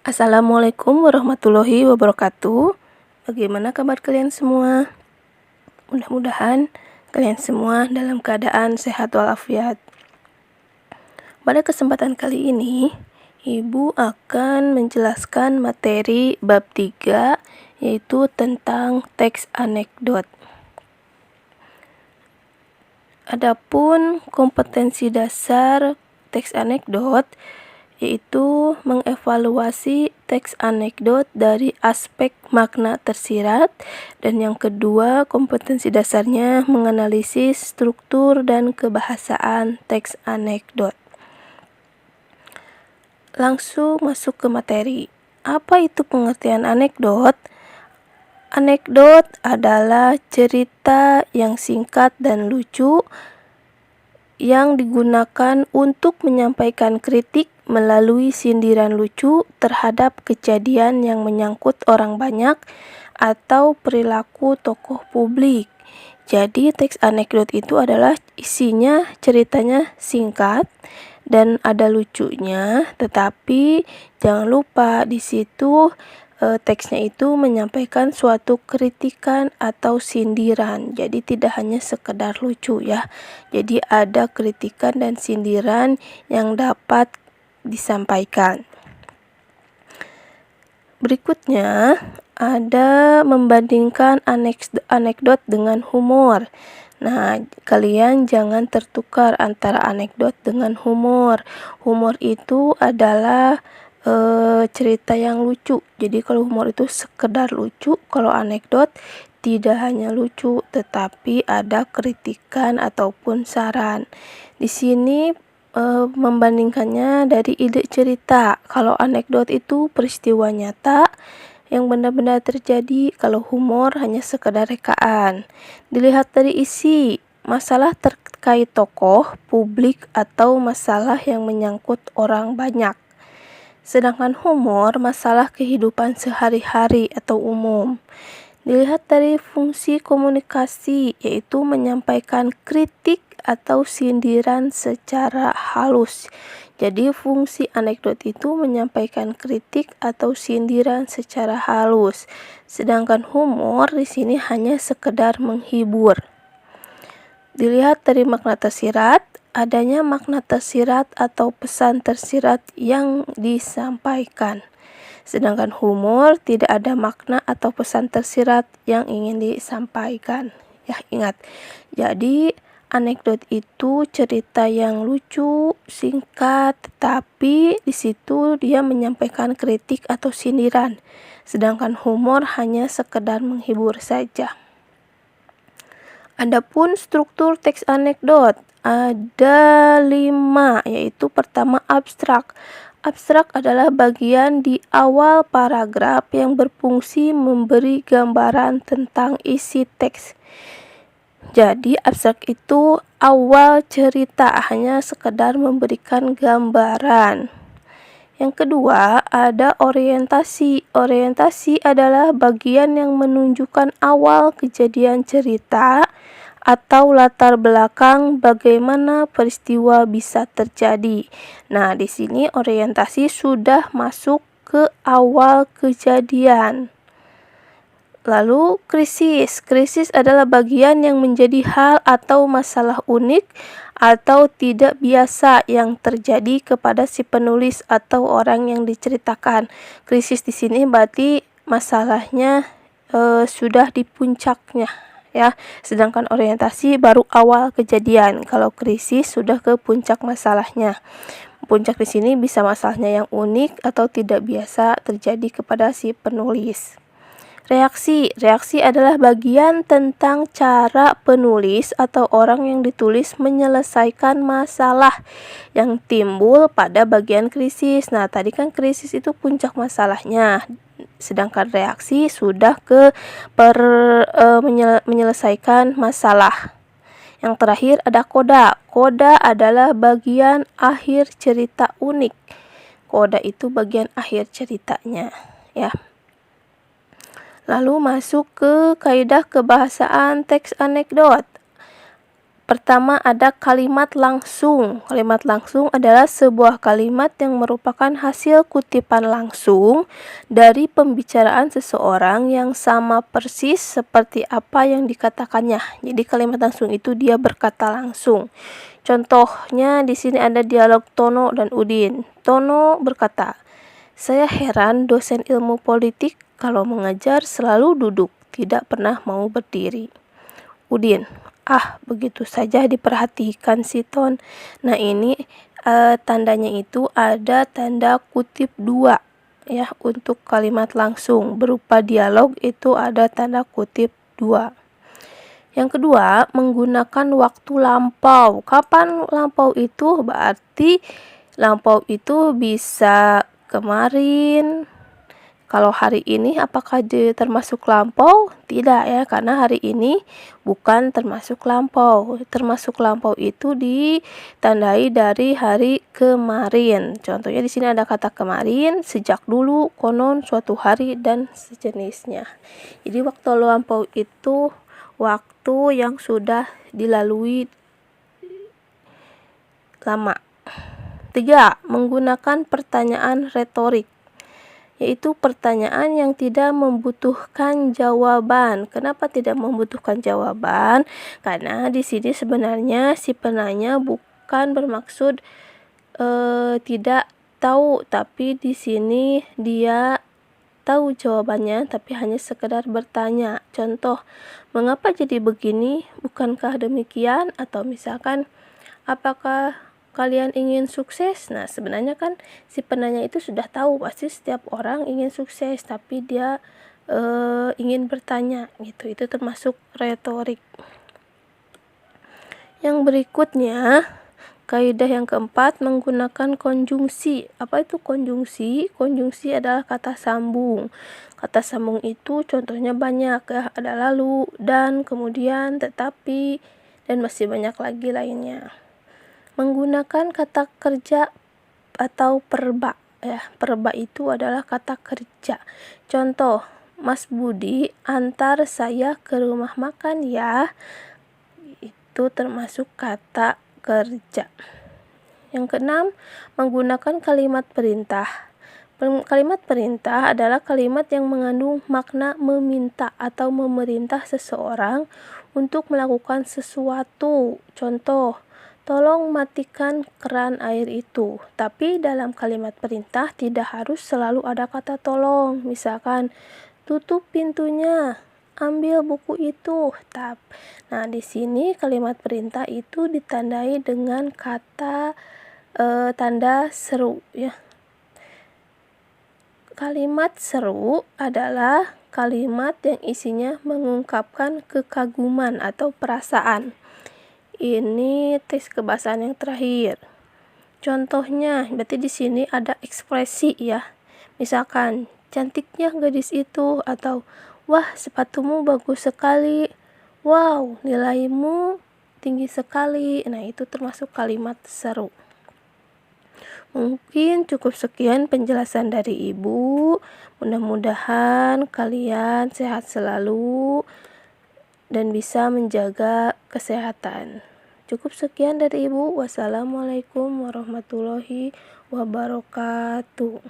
Assalamualaikum warahmatullahi wabarakatuh. Bagaimana kabar kalian semua? Mudah-mudahan kalian semua dalam keadaan sehat walafiat. Pada kesempatan kali ini, Ibu akan menjelaskan materi bab 3, yaitu tentang teks anekdot. Adapun kompetensi dasar teks anekdot yaitu mengevaluasi teks anekdot dari aspek makna tersirat, dan yang kedua kompetensi dasarnya menganalisis struktur dan kebahasaan teks anekdot. Langsung masuk ke materi. Apa itu pengertian anekdot? Anekdot adalah cerita yang singkat dan lucu yang digunakan untuk menyampaikan kritik melalui sindiran lucu terhadap kejadian yang menyangkut orang banyak atau perilaku tokoh publik. Jadi teks anekdot itu adalah isinya ceritanya singkat dan ada lucunya, tetapi jangan lupa di situ teksnya itu menyampaikan suatu kritikan atau sindiran. Jadi tidak hanya sekedar lucu ya. Jadi ada kritikan dan sindiran yang dapat disampaikan. Berikutnya ada membandingkan anekdot dengan humor. Nah, kalian jangan tertukar antara anekdot dengan humor. Humor itu adalah cerita yang lucu. Jadi kalau humor itu sekedar lucu, kalau anekdot tidak hanya lucu tetapi ada kritikan ataupun saran. Di sini membandingkannya dari ide cerita. Kalau anekdot itu peristiwa nyata yang benar-benar terjadi, kalau humor hanya sekedar rekaan. Dilihat dari isi, masalah terkait tokoh, publik, atau masalah yang menyangkut orang banyak. Sedangkan humor masalah kehidupan sehari-hari atau umum. Dilihat dari fungsi komunikasi, yaitu menyampaikan kritik atau sindiran secara halus. Jadi fungsi anekdot itu menyampaikan kritik atau sindiran secara halus. Sedangkan humor di sini hanya sekedar menghibur. Dilihat dari makna tersirat, adanya makna tersirat atau pesan tersirat yang disampaikan. Sedangkan humor tidak ada makna atau pesan tersirat yang ingin disampaikan. Ya, ingat. Jadi anekdot itu cerita yang lucu, singkat, tetapi di situ dia menyampaikan kritik atau sindiran. Sedangkan humor hanya sekedar menghibur saja. Adapun struktur teks anekdot ada 5, yaitu pertama abstrak. Abstrak adalah bagian di awal paragraf yang berfungsi memberi gambaran tentang isi teks. Jadi abstrak itu awal cerita, hanya sekedar memberikan gambaran. Yang kedua ada orientasi. Orientasi adalah bagian yang menunjukkan awal kejadian cerita atau latar belakang bagaimana peristiwa bisa terjadi. Nah, di sini orientasi sudah masuk ke awal kejadian. Lalu krisis. Krisis adalah bagian yang menjadi hal atau masalah unik atau tidak biasa yang terjadi kepada si penulis atau orang yang diceritakan. Krisis di sini berarti masalahnya sudah di puncaknya ya. Sedangkan orientasi baru awal kejadian. Kalau krisis sudah ke puncak masalahnya. Puncak di sini bisa masalahnya yang unik atau tidak biasa terjadi kepada si penulis. Reaksi. Reaksi adalah bagian tentang cara penulis atau orang yang ditulis menyelesaikan masalah yang timbul pada bagian krisis. Nah, tadi kan krisis itu puncak masalahnya. Sedangkan reaksi sudah ke menyelesaikan masalah. Yang terakhir ada koda. Koda adalah bagian akhir cerita unik. Koda itu bagian akhir ceritanya, ya. Lalu masuk ke kaidah kebahasaan teks anekdot. Pertama ada kalimat langsung. Kalimat langsung adalah sebuah kalimat yang merupakan hasil kutipan langsung dari pembicaraan seseorang yang sama persis seperti apa yang dikatakannya. Jadi kalimat langsung itu dia berkata langsung. Contohnya di sini ada dialog Tono dan Udin. Tono berkata, "Saya heran dosen ilmu politik kalau mengajar selalu duduk, tidak pernah mau berdiri." Udin, begitu saja diperhatikan si Ton. Nah ini tandanya itu ada tanda kutip 2 ya, untuk kalimat langsung berupa dialog itu ada tanda kutip 2. Yang kedua, menggunakan waktu lampau. Kapan lampau itu? Berarti lampau itu bisa kemarin. Kalau hari ini apakah dia termasuk lampau? Tidak ya, karena hari ini bukan termasuk lampau. Termasuk lampau itu ditandai dari hari kemarin. Contohnya di sini ada kata kemarin, sejak dulu, konon, suatu hari, dan sejenisnya. Jadi waktu lampau itu waktu yang sudah dilalui lama. 3. Menggunakan pertanyaan retorik, yaitu pertanyaan yang tidak membutuhkan jawaban. Kenapa tidak membutuhkan jawaban? Karena di sini sebenarnya si penanya bukan bermaksud tidak tahu, tapi di sini dia tahu jawabannya tapi hanya sekedar bertanya. Contoh, mengapa jadi begini? Bukankah demikian? Atau misalkan, apakah kalian ingin sukses? Nah, sebenarnya kan si penanya itu sudah tahu pasti setiap orang ingin sukses, tapi dia ingin bertanya gitu. Itu termasuk retorik. Yang berikutnya, kaidah yang keempat, menggunakan konjungsi. Apa itu konjungsi? Konjungsi adalah kata sambung. Kata sambung itu contohnya banyak ya, ada lalu, dan, kemudian, tetapi, dan masih banyak lagi lainnya. Menggunakan kata kerja atau perba ya. Perba itu adalah kata kerja. Contoh, Mas Budi antar saya ke rumah makan ya. Itu termasuk kata kerja. Yang keenam, menggunakan kalimat perintah. Kalimat perintah adalah kalimat yang mengandung makna meminta atau memerintah seseorang untuk melakukan sesuatu. Contoh, tolong matikan keran air itu. Tapi dalam kalimat perintah tidak harus selalu ada kata tolong. Misalkan, tutup pintunya, ambil buku itu. Nah, di sini kalimat perintah itu ditandai dengan kata tanda seru ya. Kalimat seru adalah kalimat yang isinya mengungkapkan kekaguman atau perasaan. Ini tes kebahasaan yang terakhir. Contohnya, berarti di sini ada ekspresi ya. Misalkan, cantiknya gadis itu, atau wah, sepatumu bagus sekali. Wow, nilaimu tinggi sekali. Nah, itu termasuk kalimat seru. Mungkin cukup sekian penjelasan dari Ibu. Mudah-mudahan kalian sehat selalu dan bisa menjaga kesehatan. Cukup sekian dari Ibu. Wassalamualaikum warahmatullahi wabarakatuh.